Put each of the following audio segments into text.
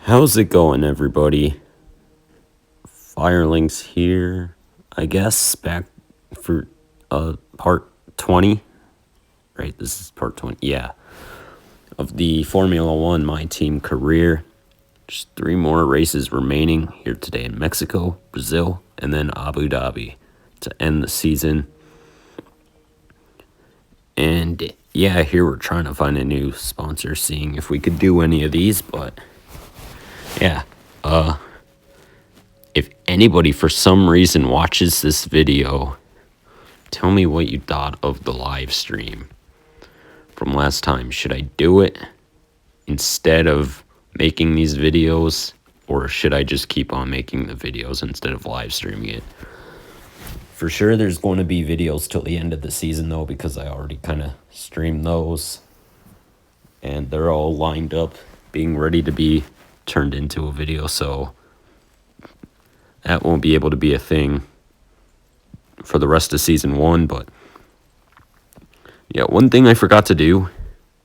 How's it going, everybody? Firelink's here, I guess, back for part 20. Right, this is part 20, yeah. Of the Formula One My Team career. Just 3 more races remaining here today in Mexico, Brazil, and then Abu Dhabi to end the season. And yeah, here we're trying to find a new sponsor, seeing if we could do any of these, but yeah, if anybody for some reason watches this video, tell me what you thought of the live stream from last time. Should I do it instead of making these videos, or should I just keep on making the videos instead of live streaming it? For sure there's going to be videos till the end of the season though, because I already kind of streamed those and they're all lined up being ready to be turned into a video, so that won't be able to be a thing for the rest of season 1. But yeah, one thing I forgot to do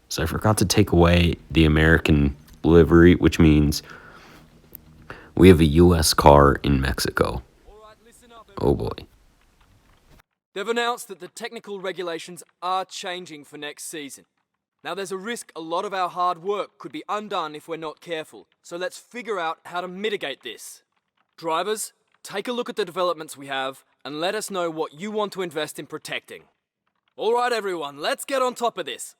is I forgot to take away the American livery, which means we have a U.S. car in Mexico. Oh boy. They've announced that the technical regulations are changing for next season. Now there's a risk a lot of our hard work could be undone if we're not careful, so let's figure out how to mitigate this. Drivers, take a look at the developments we have and let us know what you want to invest in protecting. All right, everyone, let's get on top of this.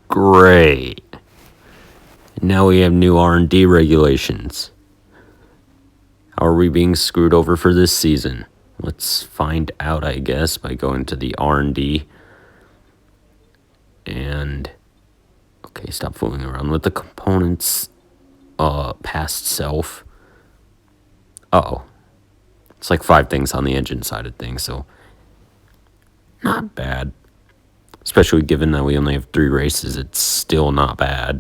Great. Now we have new R&D regulations. How are we being screwed over for this season? Let's find out, I guess, by going to the R&D. And okay, stop fooling around with the components. Past self. Uh-oh. It's like 5 things on the engine side of things, so not bad. Especially given that we only have 3 races, it's still not bad.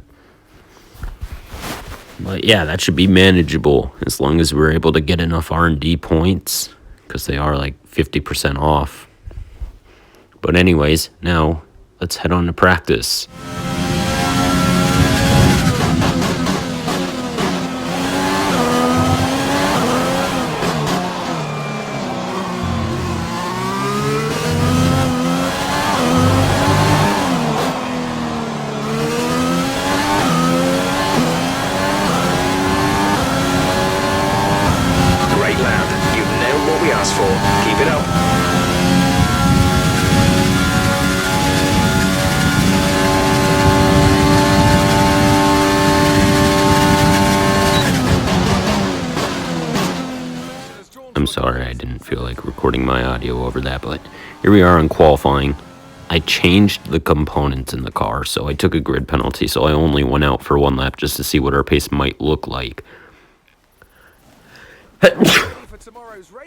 But yeah, that should be manageable as long as we're able to get enough R&D points, because they are like 50% off. But anyways, now let's head on to practice. Keep it up. I'm sorry, I didn't feel like recording my audio over that, but here we are on qualifying. I changed the components in the car, so I took a grid penalty, so I only went out for 1 lap just to see what our pace might look like.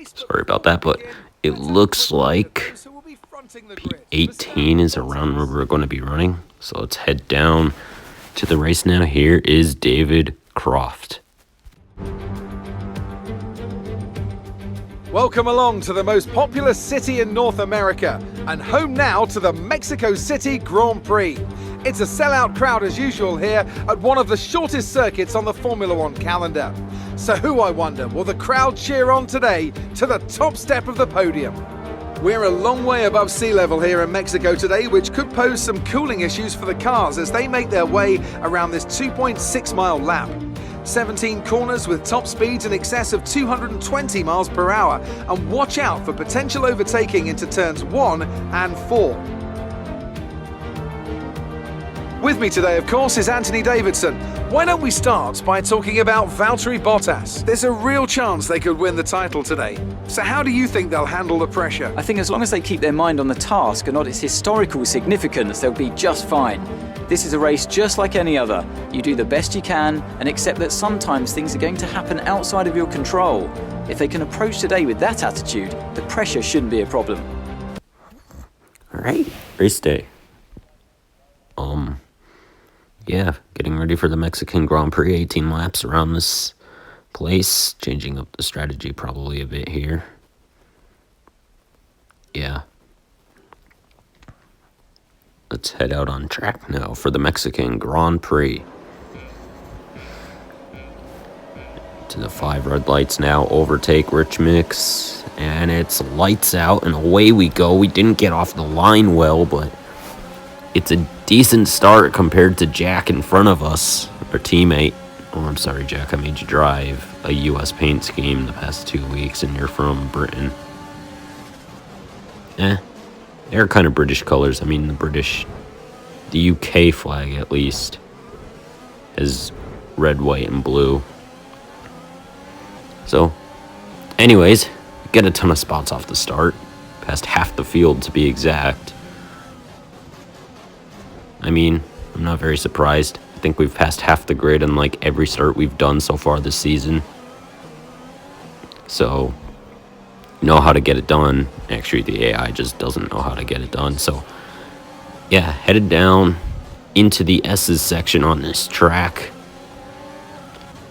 Sorry about that, but it looks like P18 is around where we're going to be running. So let's head down to the race now. Here is David Croft. Welcome along to the most populous city in North America and home now to the Mexico City Grand Prix. It's a sellout crowd as usual here at one of the shortest circuits on the Formula One calendar. So who, I wonder, will the crowd cheer on today to the top step of the podium? We're a long way above sea level here in Mexico today, which could pose some cooling issues for the cars as they make their way around this 2.6 mile lap. 17 corners with top speeds in excess of 220 miles per hour, and watch out for potential overtaking into turns 1 and 4. With me today, of course, is Anthony Davidson. Why don't we start by talking about Valtteri Bottas? There's a real chance they could win the title today. So how do you think they'll handle the pressure? I think as long as they keep their mind on the task and not its historical significance, they'll be just fine. This is a race just like any other. You do the best you can and accept that sometimes things are going to happen outside of your control. If they can approach today with that attitude, the pressure shouldn't be a problem. All right, race day. Yeah, getting ready for the Mexican Grand Prix, 18 laps around this place, changing up the strategy probably a bit here. Yeah. Let's head out on track now for the Mexican Grand Prix. To the 5 red lights now, overtake Rich Mix, and it's lights out, and away we go. We didn't get off the line well, but it's a decent start compared to Jack in front of us, our teammate. Oh, I'm sorry, Jack, I made you drive a U.S. paint scheme the past 2 weeks, and you're from Britain. They're kind of British colors. I mean, the UK flag, at least, is red, white, and blue. So, anyways, get a ton of spots off the start. Past half the field, to be exact. I mean, I'm not very surprised. I think we've passed half the grid in like every start we've done so far this season. So, know how to get it done. Actually, the AI just doesn't know how to get it done. So, yeah, headed down into the S's section on this track.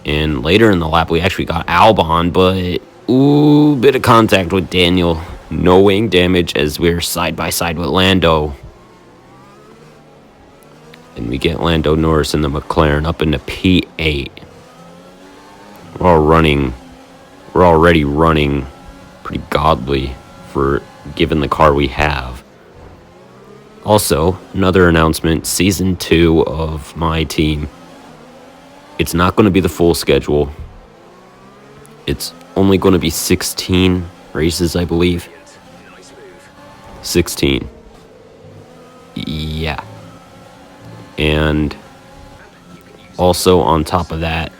And later in the lap, we actually got Albon, but ooh, bit of contact with Daniel. No wing damage as we're side by side with Lando. And we get Lando Norris in the McLaren up into P8. We're already running pretty godly for given the car we have. Also, another announcement, Season 2 of my team. It's not going to be the full schedule. It's only going to be 16 races, I believe. 16. Yeah. And also on top of that,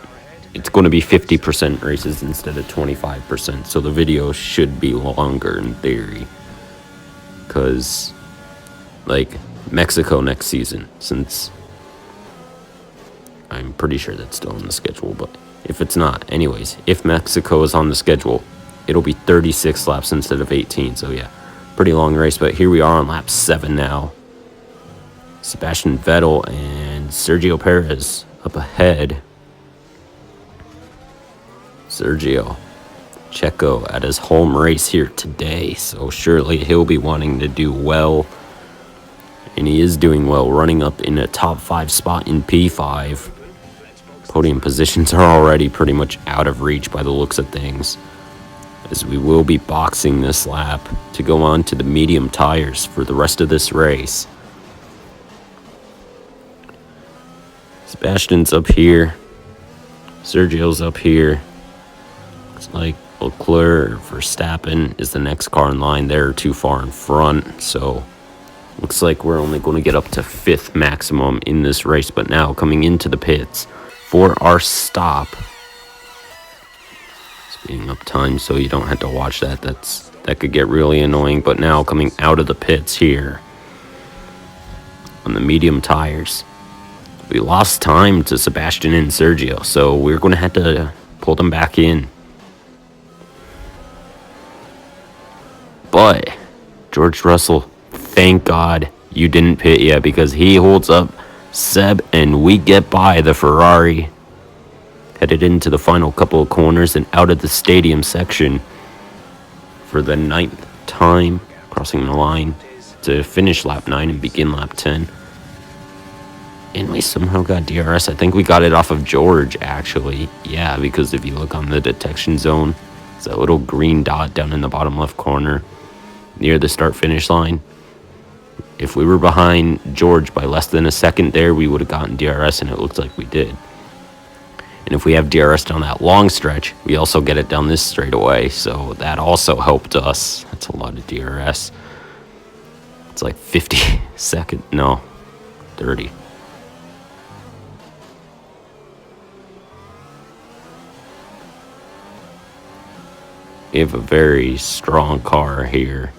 it's going to be 50% races instead of 25%. So the video should be longer in theory. Because, like, Mexico next season, since I'm pretty sure that's still on the schedule, but if it's not, anyways, if Mexico is on the schedule, it'll be 36 laps instead of 18. So yeah, pretty long race, but here we are on lap 7 now. Sebastian Vettel and Sergio Perez up ahead. Sergio Checo at his home race here today, so surely he'll be wanting to do well. And he is doing well, running up in a top 5 spot in P5. Podium positions are already pretty much out of reach by the looks of things, as we will be boxing this lap to go on to the medium tires for the rest of this race. Sebastian's up here. Sergio's up here. Looks like Leclerc or Verstappen is the next car in line. They're too far in front, so looks like we're only going to get up to 5th maximum in this race. But now coming into the pits for our stop. Speeding up time so you don't have to watch that. That could get really annoying. But now coming out of the pits here on the medium tires, we lost time to Sebastian and Sergio, so we're going to have to pull them back in. But George Russell, thank God you didn't pit yet, because he holds up Seb and we get by the Ferrari. Headed into the final couple of corners and out of the stadium section for the 9th time, crossing the line to finish lap 9 and begin lap 10. And we somehow got DRS. I think we got it off of George, actually. Yeah, because if you look on the detection zone, it's that little green dot down in the bottom left corner near the start-finish line. If we were behind George by less than a second there, we would have gotten DRS, and it looks like we did. And if we have DRS down that long stretch, we also get it down this straightaway, so that also helped us. That's a lot of DRS. It's like 50 seconds. No, 30. We have a very strong car here.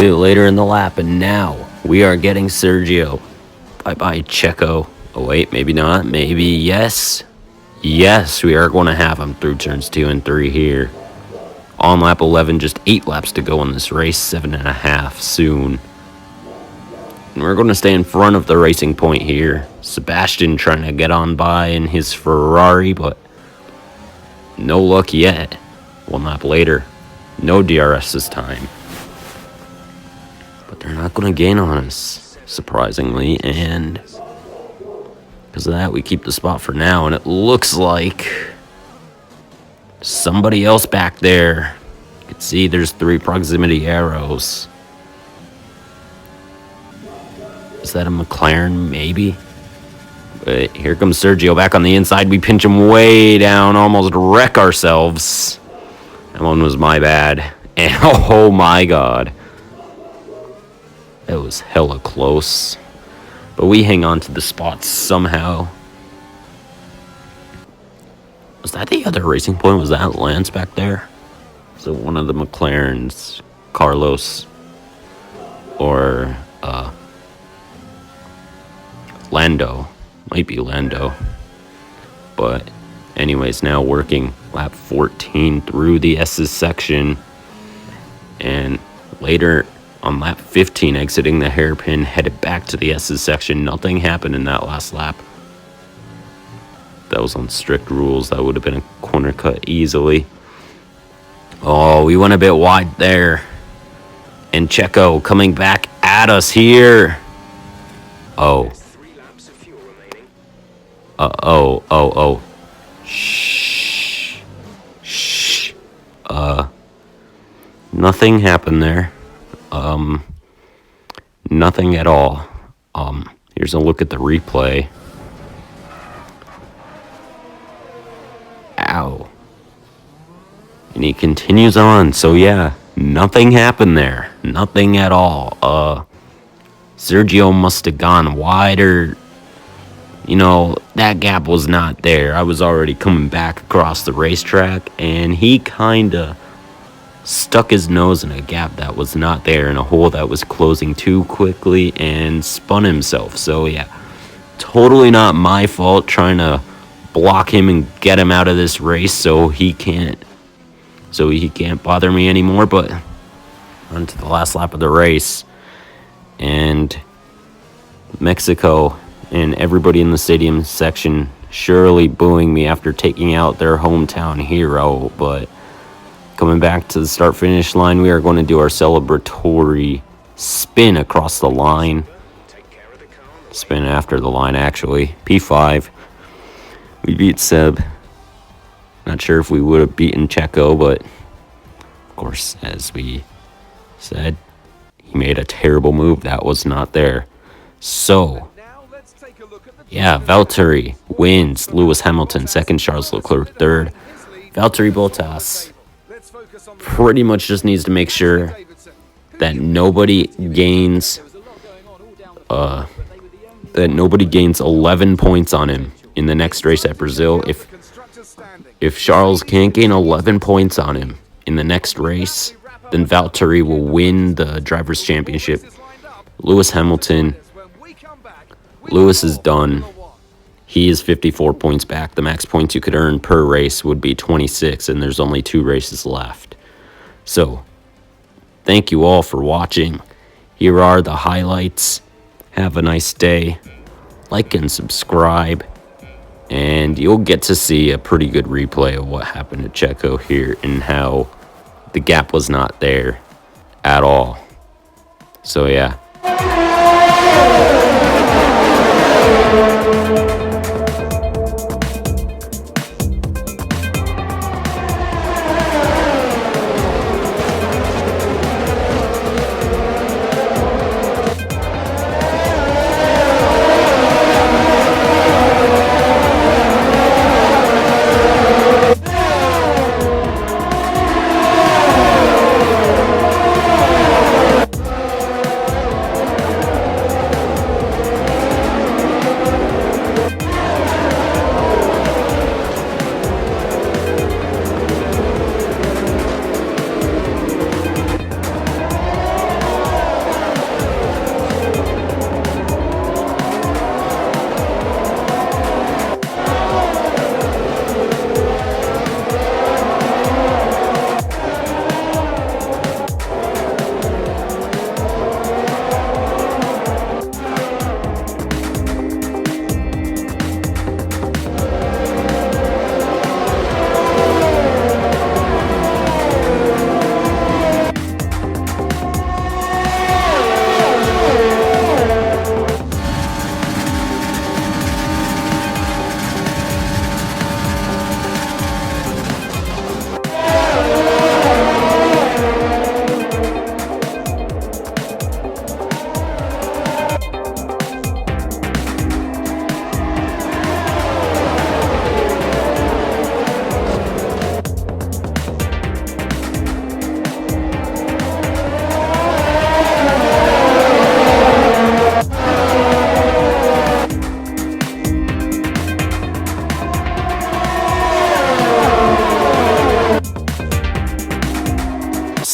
bit later in the lap, and now we are getting Sergio. Bye-bye, Checo. Oh, wait, maybe not. Maybe yes. Yes, we are going to have him through turns 2 and 3 here. On lap 11, just 8 laps to go in this race, 7.5 soon. And we're going to stay in front of the racing point here. Sebastian trying to get on by in his Ferrari, but no luck yet. 1 lap later, no DRS this time. But they're not going to gain on us, surprisingly, and because of that, we keep the spot for now, and it looks like somebody else back there. You can see there's 3 proximity arrows. Is that a McLaren? Maybe. But here comes Sergio back on the inside. We pinch him way down, almost wreck ourselves. That one was my bad. And oh my god. That was hella close. But we hang on to the spots somehow. Was that the other racing point? Was that Lance back there? So one of the McLarens, Carlos, or Lando. Might be Lando. But anyways, now working lap 14 through the S's section. And later on lap 15, exiting the hairpin, headed back to the S's section. Nothing happened in that last lap. That was on strict rules. That would have been a corner cut easily. Oh, we went a bit wide there. And Checo coming back at us here. Oh. Oh. Shh. Nothing happened there. Nothing at all. Here's a look at the replay. Ow. And he continues on. So yeah, nothing happened there. Nothing at all. Sergio must have gone wider. You know, that gap was not there. I was already coming back across the racetrack, and he kind of stuck his nose in a gap that was not there, in a hole that was closing too quickly, and spun himself. So yeah, totally not my fault, trying to block him and get him out of this race so he can't bother me anymore. But on to the last lap of the race, and Mexico and everybody in the stadium section surely booing me after taking out their hometown hero. But coming back to the start finish line, we are going to do our celebratory spin across the line. Spin after the line, actually. P5. We beat Seb. Not sure if we would have beaten Checo, but of course, as we said, he made a terrible move that was not there. So yeah, Valtteri wins. Lewis Hamilton second, Charles Leclerc third. Valtteri Bottas pretty much just needs to make sure that nobody gains 11 points on him in the next race at Brazil. If Charles can't gain 11 points on him in the next race, then Valtteri will win the Drivers' Championship. Lewis Hamilton, Lewis is done. He is 54 points back. The max points you could earn per race would be 26, and there's only 2 races left. So, thank you all for watching. Here are the highlights. Have a nice day. Like and subscribe. And you'll get to see a pretty good replay of what happened to Checo here and how the gap was not there at all. So, yeah.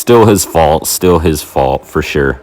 Still his fault for sure.